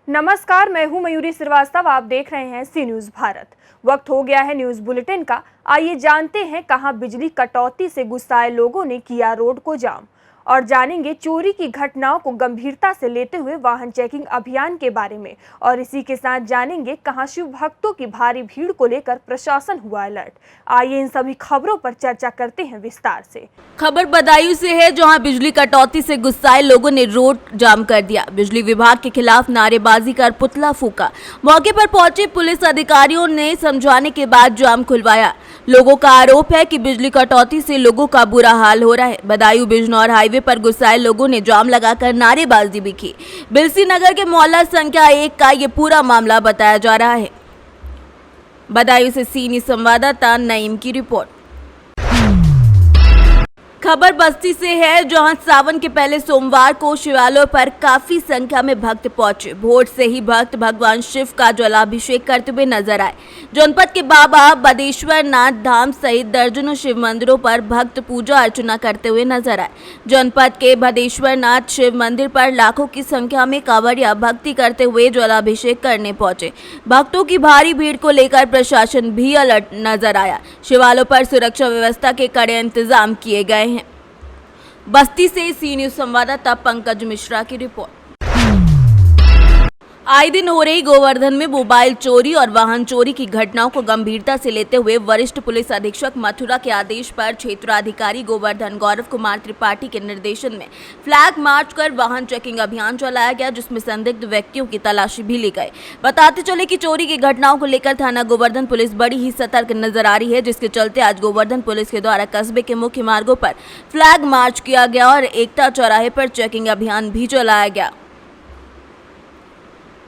नमस्कार, मैं हूं मयूरी श्रीवास्तव। आप देख रहे हैं सी न्यूज भारत। वक्त हो गया है न्यूज बुलेटिन का। आइए जानते हैं कहां बिजली कटौती से गुस्साए लोगों ने किया रोड को जाम, और जानेंगे चोरी की घटनाओं को गंभीरता से लेते हुए वाहन चेकिंग अभियान के बारे में। और इसी के साथ जानेंगे कहां शिव भक्तों की भारी भीड़ को लेकर प्रशासन हुआ अलर्ट। आइए इन सभी खबरों पर चर्चा करते हैं विस्तार से। खबर बदायूं से है, जहां बिजली कटौती से गुस्साए लोगों ने रोड जाम कर दिया। बिजली विभाग के खिलाफ नारेबाजी कर पुतला फूका। मौके पर पहुंचे पुलिस अधिकारियों ने समझाने के बाद जाम खुलवाया। लोगों का आरोप है कि बिजली कटौती से लोगों का बुरा हाल हो रहा है। बदायूं बिजनौर हाईवे पर गुस्साए लोगों ने जाम लगाकर नारेबाजी भी की। बिलसी नगर के मोहल्ला संख्या 1 का ये पूरा मामला बताया जा रहा है। बदायूं से सी न्यूज़ संवाददाता नईम की रिपोर्ट। खबर बस्ती से है, जहां सावन के पहले सोमवार को शिवालयों पर काफी संख्या में भक्त पहुंचे। भोर से ही भक्त भगवान शिव का जलाभिषेक करते हुए नजर आए। जनपद के बाबा बदेश्वर नाथ धाम सहित दर्जनों शिव मंदिरों पर भक्त पूजा अर्चना करते हुए नजर आए। जनपद के बदेश्वर नाथ शिव मंदिर पर लाखों की संख्या में कांवड़िया भक्ति करते हुए जलाभिषेक करने पहुंचे। भक्तों की भारी भीड़ को लेकर प्रशासन भी अलर्ट नजर आया। शिवालयों पर सुरक्षा व्यवस्था के कड़े इंतजाम किए गए हैं। बस्ती से सी न्यूज़ संवाददाता पंकज मिश्रा की रिपोर्ट। आए दिन हो रही गोवर्धन में मोबाइल चोरी और वाहन चोरी की घटनाओं को गंभीरता से लेते हुए वरिष्ठ पुलिस अधीक्षक मथुरा के आदेश पर क्षेत्राधिकारी गोवर्धन गौरव कुमार त्रिपाठी के निर्देशन में फ्लैग मार्च कर वाहन चेकिंग अभियान चलाया गया, जिसमें संदिग्ध व्यक्तियों की तलाशी भी ली गई। बताते चले कि चोरी की घटनाओं को लेकर थाना गोवर्धन पुलिस बड़ी ही सतर्क नजर आ रही है, जिसके चलते आज गोवर्धन पुलिस के द्वारा कस्बे के मुख्य मार्गों पर फ्लैग मार्च किया गया और एकता चौराहे पर चेकिंग अभियान भी चलाया गया।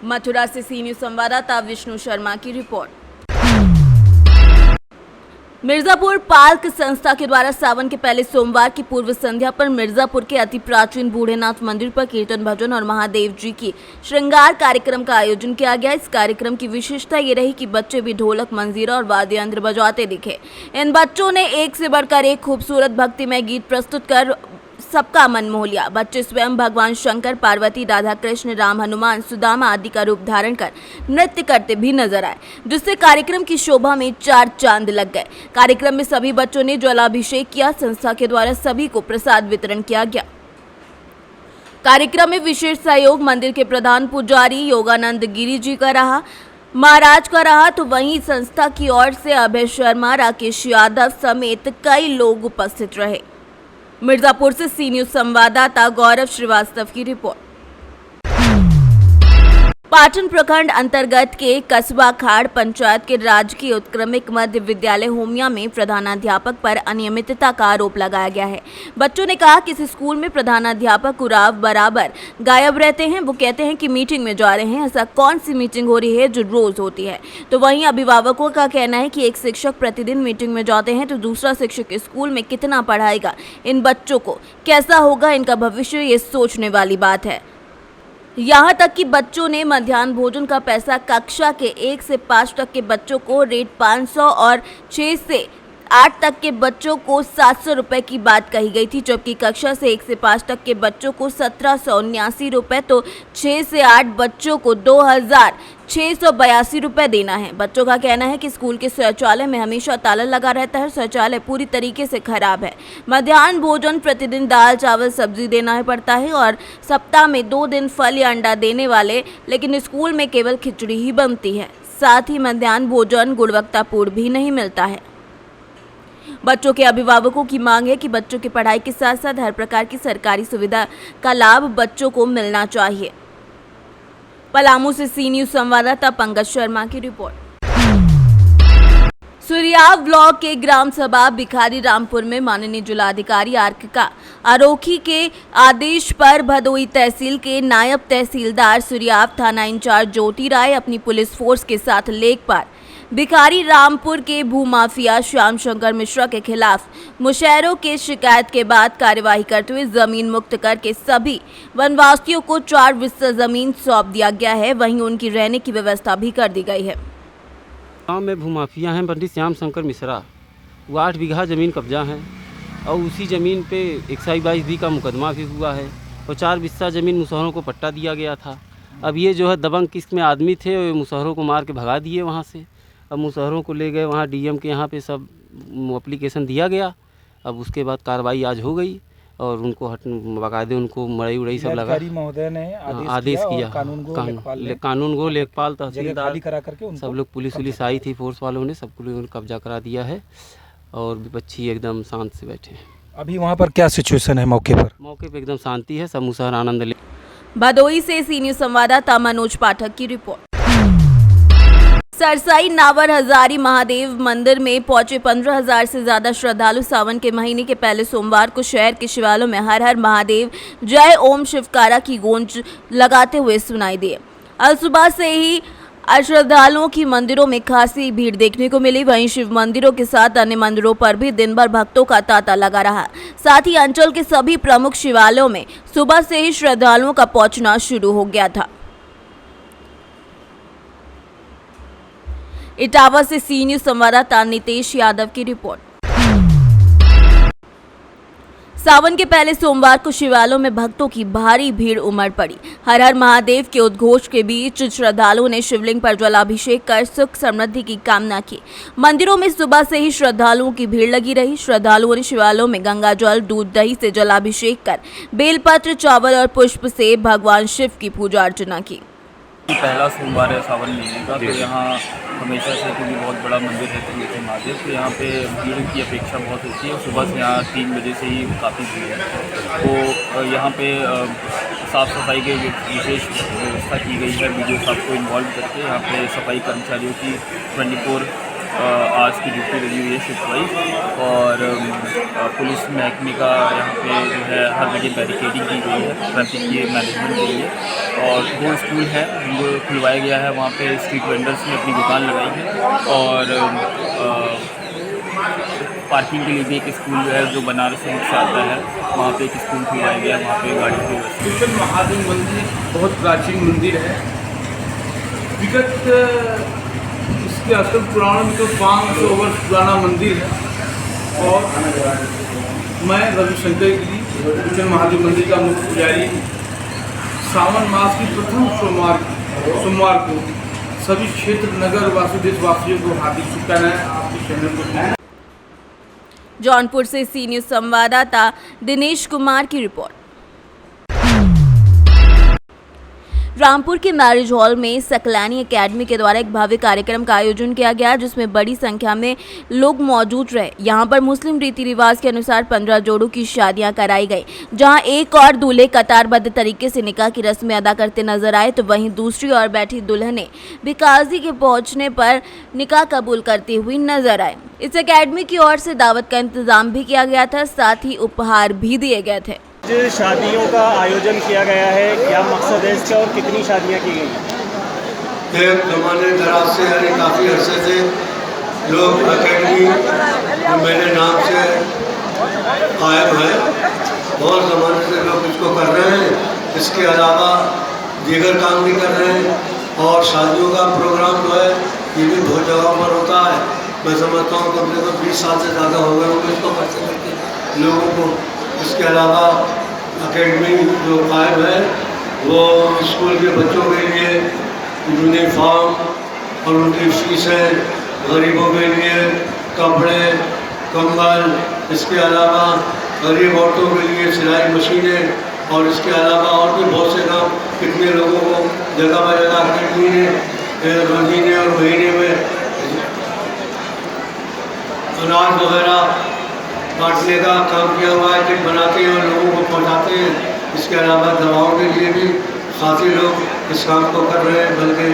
मथुरा से सी न्यूज़ संवाददाता विष्णु शर्मा की रिपोर्ट। मिर्जापुर पार्क संस्था के द्वारा सावन के पहले सोमवार की पूर्व संध्या पर मिर्जापुर के अति प्राचीन बूढ़ेनाथ मंदिर पर कीर्तन भजन और महादेव जी की श्रृंगार कार्यक्रम का आयोजन किया गया। इस कार्यक्रम की विशेषता ये रही कि बच्चे भी ढोलक, मंजीरा और वाद्य यंत्र बजाते दिखे। इन बच्चों ने एक से बढ़कर एक खूबसूरत भक्तिमय गीत प्रस्तुत कर सबका मन मोह लिया। बच्चे स्वयं भगवान शंकर, पार्वती, राधा कृष्ण, राम, हनुमान, सुदामा आदि का रूप धारण कर नृत्य करते भी नजर आए, जिससे कार्यक्रम की शोभा में 4 चांद लग गए। कार्यक्रम में सभी बच्चों ने जलाभिषेक किया। संस्था के द्वारा सभी को प्रसाद वितरण किया गया। कार्यक्रम में विशेष सहयोग मंदिर के प्रधान पुजारी योगानंद गिरी जी का रहा, महाराज का रहा, तो वहीं संस्था की ओर से अभय शर्मा, राकेश यादव समेत कई लोग उपस्थित रहे। मिर्जापुर से सी न्यूज़ संवाददाता गौरव श्रीवास्तव की रिपोर्ट। पाटन प्रखंड अंतर्गत के कस्बा खाड़ पंचायत के राजकीय उत्क्रमिक मध्य विद्यालय होमिया में प्रधानाध्यापक पर अनियमितता का आरोप लगाया गया है। बच्चों ने कहा कि इस स्कूल में प्रधानाध्यापक उराव बराबर गायब रहते हैं। वो कहते हैं कि मीटिंग में जा रहे हैं। ऐसा कौन सी मीटिंग हो रही है जो रोज होती है? तो वहीं अभिभावकों का कहना है कि एक शिक्षक प्रतिदिन मीटिंग में जाते हैं तो दूसरा शिक्षक स्कूल में कितना पढ़ाएगा, इन बच्चों को कैसा होगा इनका भविष्य, ये सोचने वाली बात है। यहाँ तक कि बच्चों ने मध्याह्न भोजन का पैसा कक्षा के 1 से 5 तक के बच्चों को रेट 500 और 6 से 8 तक के बच्चों को 700 रुपये की बात कही गई थी, जबकि कक्षा से 1 से 5 तक के बच्चों को 1779 रुपये, तो 6 से 8 बच्चों को 2682 रुपये देना है। बच्चों का कहना है कि स्कूल के शौचालय में हमेशा ताला लगा रहता है। शौचालय पूरी तरीके से खराब है। मध्याह्न भोजन प्रतिदिन दाल, चावल, सब्जी देना पड़ता है और सप्ताह में 2 दिन फल या अंडा देने वाले, लेकिन स्कूल में केवल खिचड़ी ही बनती है। साथ ही मध्याह्न भोजन गुणवत्तापूर्ण भी नहीं मिलता है। बच्चों के अभिभावकों की मांग है कि बच्चों की पढ़ाई के साथ साथ हर प्रकार की सरकारी सुविधा का लाभ बच्चों को मिलना चाहिए। पलामू से सी न्यूज़ संवाददाता पंकज शर्मा की रिपोर्ट। सुरियाव ब्लॉक के ग्राम सभा भिखारी रामपुर में माननीय जिलाधिकारी आर्क का आरोखी के आदेश पर भदोई तहसील के नायब तहसीलदार सुरियाव, थाना इंचार्ज ज्योति राय अपनी पुलिस फोर्स के साथ लेखपाल भिखारी रामपुर के भूमाफिया श्याम शंकर मिश्रा के खिलाफ मुशहरों के शिकायत के बाद कार्यवाही करते हुए जमीन मुक्त करके सभी वनवासियों को 4 विस्ता जमीन सौंप दिया गया है। वहीं उनकी रहने की व्यवस्था भी कर दी गई है। गाँव में भूमाफिया हैं पंडित श्याम शंकर मिश्रा, वो 8 बीघा ज़मीन कब्जा है और उसी ज़मीन पे 122B का मुकदमा भी हुआ है और 4 विस्ता ज़मीन मुसहरों को पट्टा दिया गया था अब ये जो है दबंग किस्म में आदमी थे, मुसहरों को मार के भगा दिए वहाँ से। अब मुसहरों को ले गए वहाँ डीएम के यहाँ पे सब एप्लीकेशन दिया गया। अब उसके बाद कार्रवाई आज हो गई और उनको बाकायदे उनको मड़ई उड़ई सब लगा। महोदय ने आदेश किया कानून को लेखपाल खाली तहसीलदार करा करके सब लोग पुलिस उलिस आई थी, फोर्स वालों ने सबको लोगों ने कब्जा करा दिया है और विपक्षी एकदम शांत से बैठे हैं। अभी वहाँ पर क्या सिचुएशन है मौके पर? मौके पे एकदम शांति है, सब मुसहर आनंद ले। भदोही से सी न्यूज संवाददाता मनोज पाठक की रिपोर्ट। सरसाई नावर हजारी महादेव मंदिर में पहुंचे 15,000 से ज्यादा श्रद्धालु सावन के महीने के पहले सोमवार को शहर के शिवालयों में हर हर महादेव जय ओम शिवकारा की गूंज लगाते हुए सुनाई दिए। आज सुबह से ही श्रद्धालुओं की मंदिरों में खासी भीड़ देखने को मिली। वहीं शिव मंदिरों के साथ अन्य मंदिरों पर भी दिन भर भक्तों का तांता लगा रहा। साथ ही अंचल के सभी प्रमुख शिवालयों में सुबह से ही श्रद्धालुओं का पहुंचना शुरू हो गया था। इटावा से सी न्यूज संवाददाता नितेश यादव की रिपोर्ट। सावन के पहले सोमवार को शिवालयों में भक्तों की भारी भीड़ उमड़ पड़ी। हर हर महादेव के उद्घोष के बीच श्रद्धालुओं ने शिवलिंग पर जलाभिषेक कर सुख समृद्धि की कामना की। मंदिरों में सुबह से ही श्रद्धालुओं की भीड़ लगी रही। श्रद्धालुओं ने शिवालयों में गंगा जल, दूध, दही से जलाभिषेक कर बेलपत्र, चावल और पुष्प से भगवान शिव की पूजा अर्चना की। पहला सोमवार है सावन महीने का, तो यहाँ हमेशा से क्योंकि बहुत बड़ा मंदिर है त्रिलोकी महादेव, तो यहाँ पे भीड़ की अपेक्षा बहुत होती है। सुबह से यहाँ 3 बजे से ही काफ़ी भीड़ है। तो यहाँ पे साफ़ सफाई की विशेष व्यवस्था की गई है। वीडियो साहब को इन्वॉल्व करके यहाँ पे सफाई कर्मचारियों की 24 आज की ड्यूटी लगी हुई है शिफ्ट वाइज, और पुलिस महकमे का यहाँ पे जो है हर जगह बैरिकेडिंग की गई है ट्रैफिक के मैनेजमेंट के लिए। और 2 स्कूल हैं जिनको खुलवाया गया है, वहाँ पे स्ट्रीट वेंडर्स ने अपनी दुकान लगाई है। और पार्किंग के लिए भी एक स्कूल जो है जो बनारस से आता है, वहाँ पे एक स्कूल खुलवाया गया है, वहाँ पे गाड़ी की व्यवस्था। कृष्ण महादेव मंदिर बहुत प्राचीन मंदिर है। विगत इसके असल पुराण में तो 500 वर्ष पुराना मंदिर है। और मैं रविशंकर गिरी कृष्ण महादेव मंदिर का मुख्य पुजारी। सावन मास की प्रथम सोमवार को सभी क्षेत्र नगर वासी देशवासियों को हार्दिक शुभकामनाएं। आपके चैनल को जौनपुर से सी न्यूज संवाददाता दिनेश कुमार की रिपोर्ट। रामपुर के मैरिज हॉल में सकलैनी एकेडमी के द्वारा एक भव्य कार्यक्रम का आयोजन किया गया, जिसमें बड़ी संख्या में लोग मौजूद रहे। यहां पर मुस्लिम रीति रिवाज के अनुसार 15 जोड़ों की शादियां कराई गई, जहां एक और दूल्हे कतारबद्ध तरीके से निकाह की रस्में अदा करते नजर आए, तो वहीं दूसरी ओर बैठी दुल्हने भी काजी के पहुंचने पर निकाह कबूल करती हुई नजर आए। इस एकेडमी की ओर से दावत का इंतजाम भी किया गया था, साथ ही उपहार भी दिए गए थे। शादियों का आयोजन किया गया है, क्या मकसद है इसका और कितनी शादियां की गई? एक ज़माने दराज से यानी काफ़ी अरसे से लोग एकेडमी मेरे नाम से कायम है। बहुत ज़माने से लोग इसको कर रहे हैं। इसके अलावा दीगर काम भी कर रहे हैं। और शादियों का प्रोग्राम जो है ये भी बहुत जगहों पर होता है। मैं समझता हूँ कम से कम 20 साल से ज़्यादा हो गए होंगे इसको करते करते लोगों को। इसके अलावा एकेडमी जो कायम है वो स्कूल के बच्चों के लिए यूनिफॉर्म और उनकी फीसें, गरीबों के लिए कपड़े, कंबल, इसके अलावा गरीब औरतों के लिए सिलाई मशीनें, और इसके अलावा और भी बहुत से काम। कितने लोगों को जगह पर जगह एकेडमी ने महीने और महीने में अनाज वगैरह बांटने का काम किया हुआ है, किट बनाते हैं और लोगों को पहुंचाते हैं। इसके अलावा दवाओं के लिए भी काफ़ी लोग इस काम को कर रहे हैं, बल्कि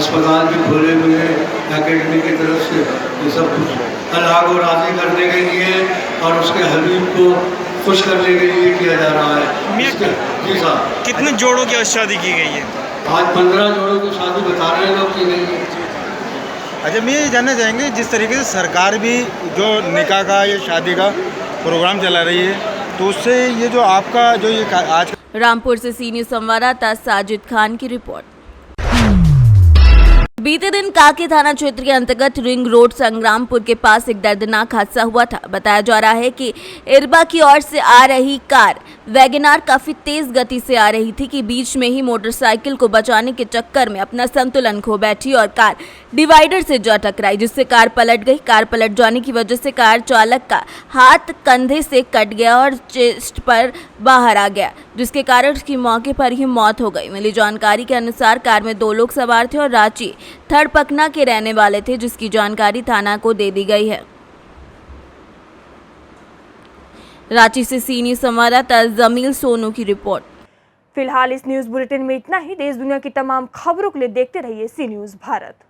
अस्पताल भी खोले हुए हैं एकेडमी की तरफ से। ये सब कुछ अल्लाह को राज़ी करने के लिए और उसके हबीब को खुश करने के लिए किया जा रहा है। जी साहब, कितने जोड़ों की शादी की गई है? आज 15 जोड़ों की शादी बता रहे हैं लोग की गई है। अच्छा, मैं ये जानना चाहेंगे जिस तरीके से सरकार भी जो निकाह का या शादी का प्रोग्राम चला रही है, तो उससे ये जो आपका जो ये आज। रामपुर से सी न्यूज संवाददाता साजिद खान की रिपोर्ट। बीते दिन काके थाना क्षेत्र के अंतर्गत रिंग रोड संग्रामपुर के पास एक दर्दनाक हादसा हुआ था। बताया जा रहा है कि इरबा की ओर से आ रही कार वैगनार काफी तेज गति से आ रही थी कि बीच में ही मोटरसाइकिल को बचाने के चक्कर में अपना संतुलन खो बैठी और कार डिवाइडर से जा टकराई, जिससे कार पलट गई। कार पलट जाने की वजह से कार चालक का हाथ कंधे से कट गया और चेस्ट पर बाहर आ गया, जिसके कारण उसकी मौके पर ही मौत हो गई। मिली जानकारी के अनुसार कार में 2 लोग सवार थे और रांची थड़पकना के रहने वाले थे, जिसकी जानकारी थाना को दे दी गई है। रांची से सी न्यूज़ संवाददाता जमील सोनू की रिपोर्ट। फिलहाल इस न्यूज बुलेटिन में इतना ही। देश दुनिया की तमाम खबरों के लिए देखते रहिए सी न्यूज़ भारत।